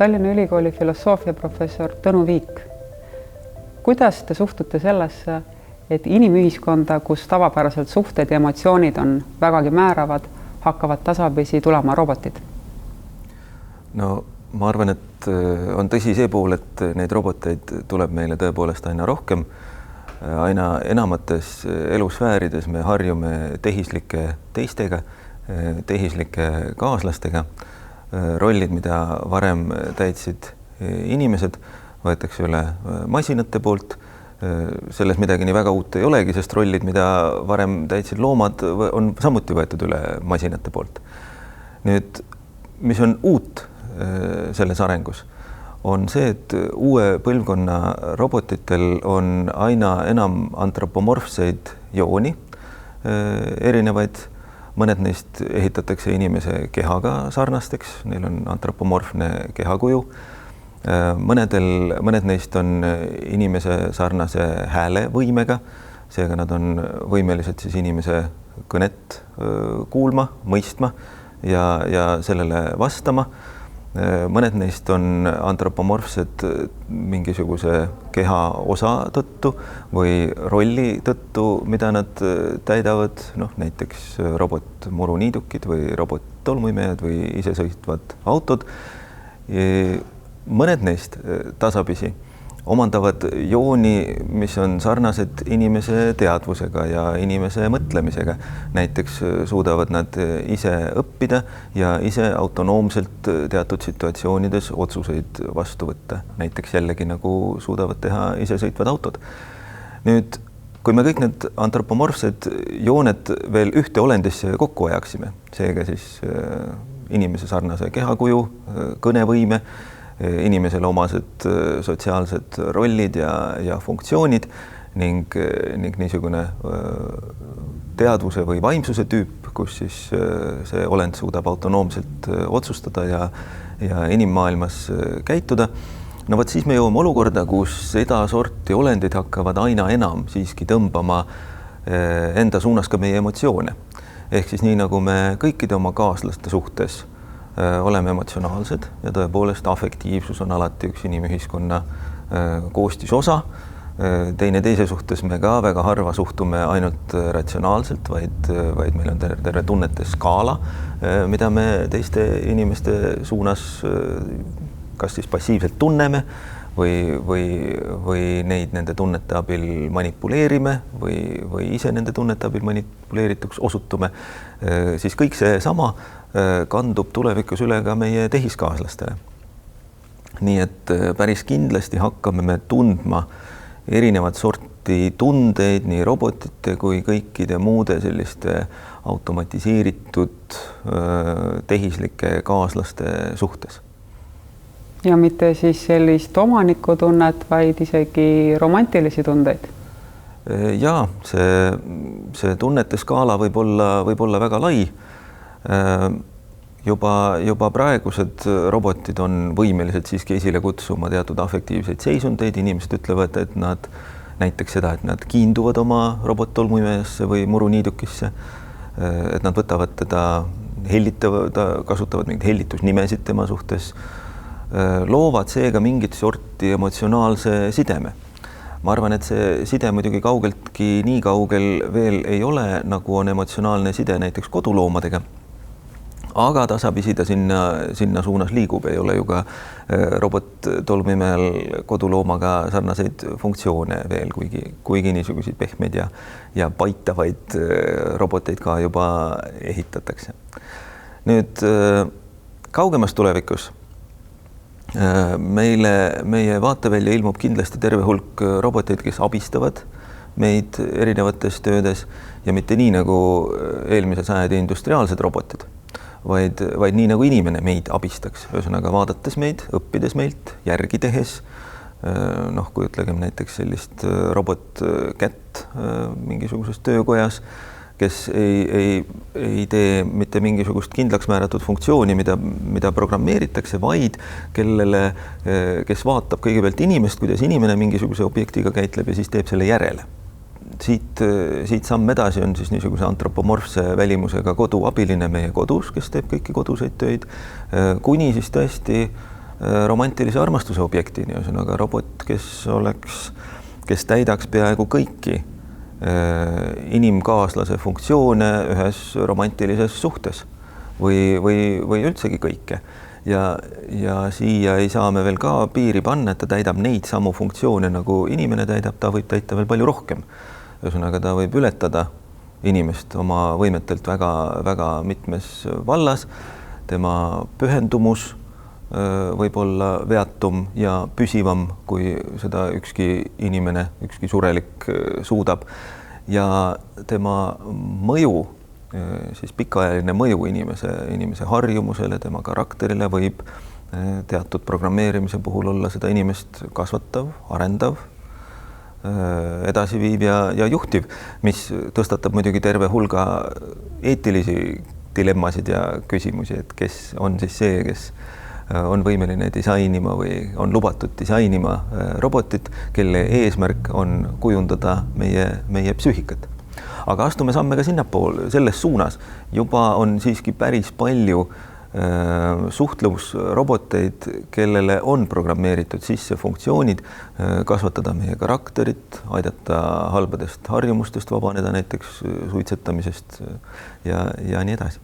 Tallinna Ülikooli filosoofiaprofessor Tõnu Viik. Kuidas te suhtute sellesse, et inimühiskonda, kus tavapäraselt suhted ja emotsioonid on vägagi määravad, hakkavad tasapisi tulema robotid? No ma arvan, et on tõsi see pool, et neid roboteid tuleb meile tõepoolest aina rohkem. Aina enamates elusfäärides me harjume tehislike teistega, tehislike kaaslastega. Rollid, mida varem täitsid inimesed, võetakse üle masinate poolt. Selles midagi nii väga uut ei olegi, sest rollid, mida varem täitsid loomad, on samuti võetud üle masinate poolt. Nüüd, mis on uut selles arengus, on see, et uue põlvkonna robotitel on aina enam antropomorfseid jooni, erinevaid. Mõned neist ehitatakse inimese kehaga sarnasteks, neil on antropomorfne kehakuju. Mõned neist on inimese sarnase häälevõimega, seega nad on võimelised siis inimese kõnet kuulma, mõistma ja sellele vastama. Mõned neist on antropomorfsed mingisuguse keha osa tõttu või rolli tõttu, mida nad täidavad, näiteks robot muruniidukid või robot tolmuimejad või isesõitvad autod. Mõned neist tasapisi omandavad jooni, mis on sarnased inimese teadvusega ja inimese mõtlemisega. Näiteks suudavad nad ise õppida ja ise autonoomselt teatud situatsioonides otsuseid vastu võtta. Näiteks jällegi nagu suudavad teha isesõitvad autod. Nüüd, kui me kõik need antropomorfsed jooned veel ühte olendisse kokku ajaksime, seega siis inimese sarnase kehakuju, kõnevõime, inimesele omased sotsiaalsed rollid ja funktsioonid ning niisugune teadvuse või vaimsuse tüüp, kus siis see olend suudab autonoomselt otsustada ja inimmaailmas käituda. No võt, siis me jõuame olukorda, kus seda sorti olendid hakkavad aina enam siiski tõmbama enda suunas ka meie emotsioone. Ehk siis nii, nagu me kõikide oma kaaslaste suhtes oleme emotsionaalsed ja tõepoolest afektiivsus on alati üks inimühiskonna koostisosa. Teine teise suhtes me ka väga harva suhtume ainult ratsionaalselt, vaid meil on terve tunnete skaala, mida me teiste inimeste suunas kas siis passiivselt tunneme või neid nende tunnete abil manipuleerime või ise nende tunnete abil manipuleerituks osutume. Siis kõik see sama kandub tulevikus üle ka meie tehiskaaslastele. Nii et päris kindlasti hakkame me tundma erinevat sorti tundeid nii robotite kui kõikide muude selliste automatiseeritud tehislike kaaslaste suhtes. Ja mitte siis sellist omanikutunnet, vaid isegi romantilisi tundeid? Jaa, see tunnete skaala võib olla väga lai. Juba praegused robotid on võimelised siiski esile kutsuma teatud afektiivseid seisundeid. Inimesed ütlevad, et nad näiteks seda, et nad kiinduvad oma robot-tolmuimejasse või muruniidukisse, et nad võtavad teda hellitavad, kasutavad mingeid hellitusnimesid tema suhtes, loovad seega mingit sorti emotsionaalse sideme. Ma arvan, et see side muidugi kaugeltki nii kaugel veel ei ole, nagu on emotsionaalne side näiteks koduloomadega. Aga tasapisi ta sinna suunas liigub, ei ole ju ka robot-tolmuimejal koduloomaga sarnaseid funktsioone veel, kuigi niisuguseid pehmeid ja paitavaid roboteid ka juba ehitatakse. Nüüd kaugemas tulevikus meie vaatevälja ilmub kindlasti terve hulk roboteid, kes abistavad meid erinevates töödes ja mitte nii nagu eelmise sajandi industriaalsed robotid, vaid nii nagu inimene meid abistaks. Ühesõnaga vaadates meid, õppides meilt, järgi tehes, kujutlegem näiteks sellist robotkätt mingisuguses töökojas, kes ei tee mitte mingisugust kindlaks määratud funktsiooni, mida programmeeritakse, vaid kes vaatab kõigepealt inimest, kuidas inimene mingisuguse objektiga käitleb ja siis teeb selle järele. Siit samm edasi on siis niisuguse antropomorfse välimusega koduabiline meie kodus, kes teeb kõiki koduseid töid, kuni siis tõesti romantilise armastuse objektini, ühesõnaga robot, kes täidaks peaaegu kõiki inimkaaslase funktsioone ühes romantilises suhtes või üldsegi kõike. Ja siia ei saa me veel ka piiri panna, et ta täidab neid samu funktsioone, nagu inimene täidab, ta võib täita veel palju rohkem. Ühesõnaga, ta võib ületada inimest oma võimetelt väga mitmes vallas. Tema pühendumus võib olla veatum ja püsivam, kui seda ükski inimene, ükski surelik suudab. Ja tema mõju, siis pikaajaline mõju inimese harjumusele, tema karakterile võib teatud programmeerimise puhul olla seda inimest kasvatav, arendav, edasiviiv ja juhtiv, mis tõstatab muidugi terve hulga eetilisi dilemmasid ja küsimusi, et kes on siis see, kes on võimeline disainima või on lubatud disainima robotit, kelle eesmärk on kujundada meie psüühikat. Aga astume samme ka sinnapoole, selles suunas. Juba on siiski päris palju suhtlusroboteid, kellele on programmeeritud sisse funktsioonid, kasvatada meie karakterit, aidata halbadest harjumustest vabaneda, näiteks suitsetamisest ja nii edasi.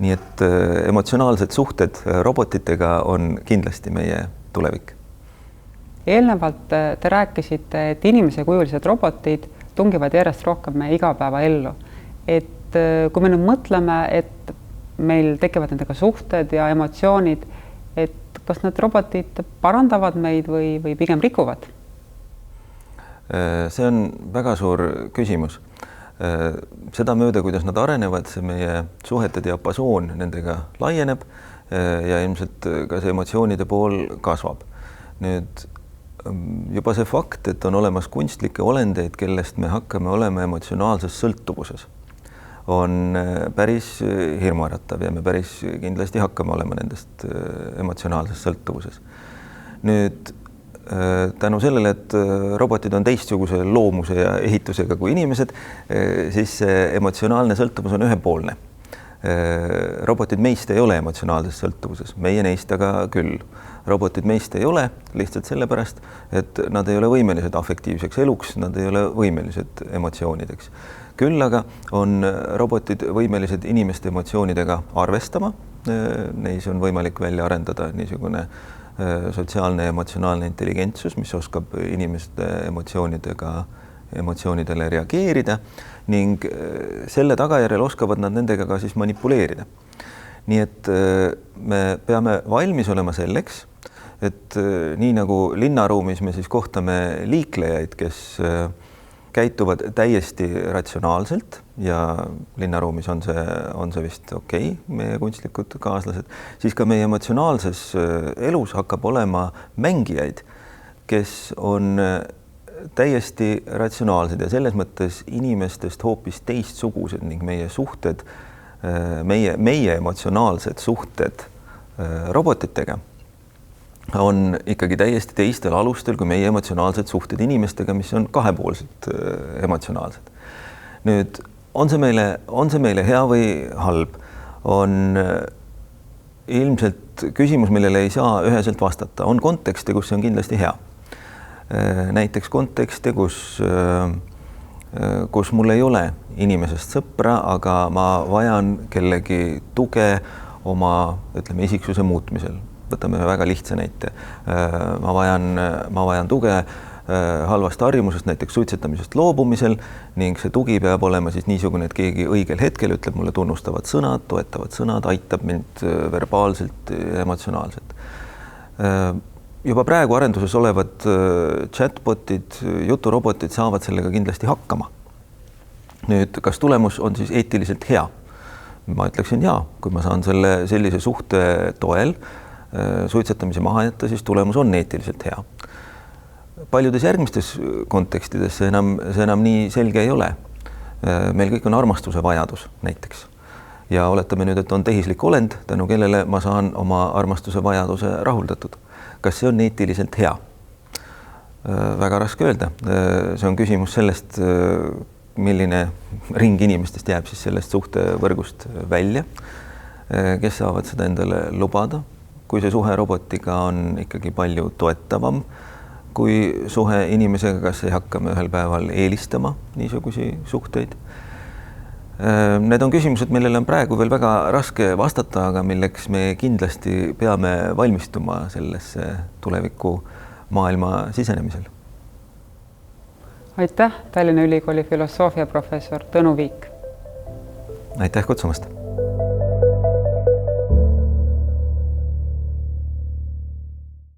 Nii et emotsionaalsed suhted robotitega on kindlasti meie tulevik. Eelnevalt te rääkisite, et inimesekujulised robotid tungivad järjest rohkem meie igapäevaellu. Et kui me nüüd mõtleme, et meil tekivad nendega suhted ja emotsioonid, et kas need robotid parandavad meid või pigem rikuvad? See on väga suur küsimus. Seda mööda, kuidas nad arenevad, see meie suhete diapasoon nendega laieneb ja ilmselt ka see emotsioonide pool kasvab. Nüüd juba see fakt, et on olemas kunstlikke olendeid, kellest me hakkame olema emotsionaalses sõltuvuses, on päris hirmuäratav ja me päris kindlasti hakkame olema nendest emotsionaalses sõltuvuses. Nüüd tänu sellele, et robotid on teistsuguse loomuse ja ehitusega kui inimesed, siis emotsionaalne sõltuvus on ühepoolne. Robotid meist ei ole emotsionaalses sõltuvuses, meie neist aga küll. Robotid meist ei ole lihtsalt sellepärast, et nad ei ole võimelised afektiivseks eluks, nad ei ole võimelised emotsioonideks. Küll aga on robotid võimelised inimeste emotsioonidega arvestama. Neis on võimalik välja arendada niisugune sotsiaalne ja emotsionaalne intelligentsus, mis oskab inimeste emotsioonidele reageerida ning selle tagajärjel oskavad nad nendega ka siis manipuleerida. Nii et me peame valmis olema selleks, et nii nagu linnaruumis me siis kohtame liiklejaid, kes käituvad täiesti ratsionaalselt ja linnaruumis on see vist okei, meie kunstlikud kaaslased, siis ka meie emotsionaalses elus hakkab olema mängijaid, kes on täiesti ratsionaalsed ja selles mõttes inimestest hoopis teistsugused ning meie suhted, meie emotsionaalsed suhted robotitega on ikkagi täiesti teistel alustel kui meie emotsionaalsed suhted inimestega, mis on kahepoolselt emotsionaalsed. Nüüd on see meile hea või halb, on ilmselt küsimus, millele ei saa üheselt vastata. On kontekste, kus see on kindlasti hea. Näiteks kontekste, kus mul ei ole inimesest sõpra, aga ma vajan kellegi tuge oma, ütleme, isiksuse muutmisel. Võtame väga lihtsa näite. Ma vajan tuge halvast harjumusest, näiteks suitsetamisest loobumisel ning see tugi peab olema siis niisugune, et keegi õigel hetkel ütleb mulle tunnustavad sõnad, toetavad sõnad, aitab mind verbaalselt ja emotsionaalselt. Juba praegu arenduses olevad chatbotid, juturobotid saavad sellega kindlasti hakkama. Nüüd, kas tulemus on siis eetiliselt hea? Ma ütleksin jaa, kui ma saan sellise suhte toel suitsetamise maha jätta, siis tulemus on eetiliselt hea. Paljudes järgmistes kontekstides see enam nii selge ei ole. Meil kõik on armastuse vajadus näiteks. Ja oletame nüüd, et on tehislik olend, tänu kellele ma saan oma armastuse vajaduse rahuldatud. Kas see on eetiliselt hea? Väga raske öelda. See on küsimus sellest, milline ring inimestest jääb siis sellest suhtevõrgust välja, kes saavad seda endale lubada, kui see suhe robotiga on ikkagi palju toetavam kui suhe inimesega, kas ei hakka me ühel päeval eelistama niisugusi suhteid. Need on küsimused, millele on praegu veel väga raske vastata, aga milleks me kindlasti peame valmistuma sellesse tuleviku maailma sisenemisel. Aitäh, Tallinna Ülikooli filosoofiaprofessor Tõnu Viik. Aitäh kutsumast.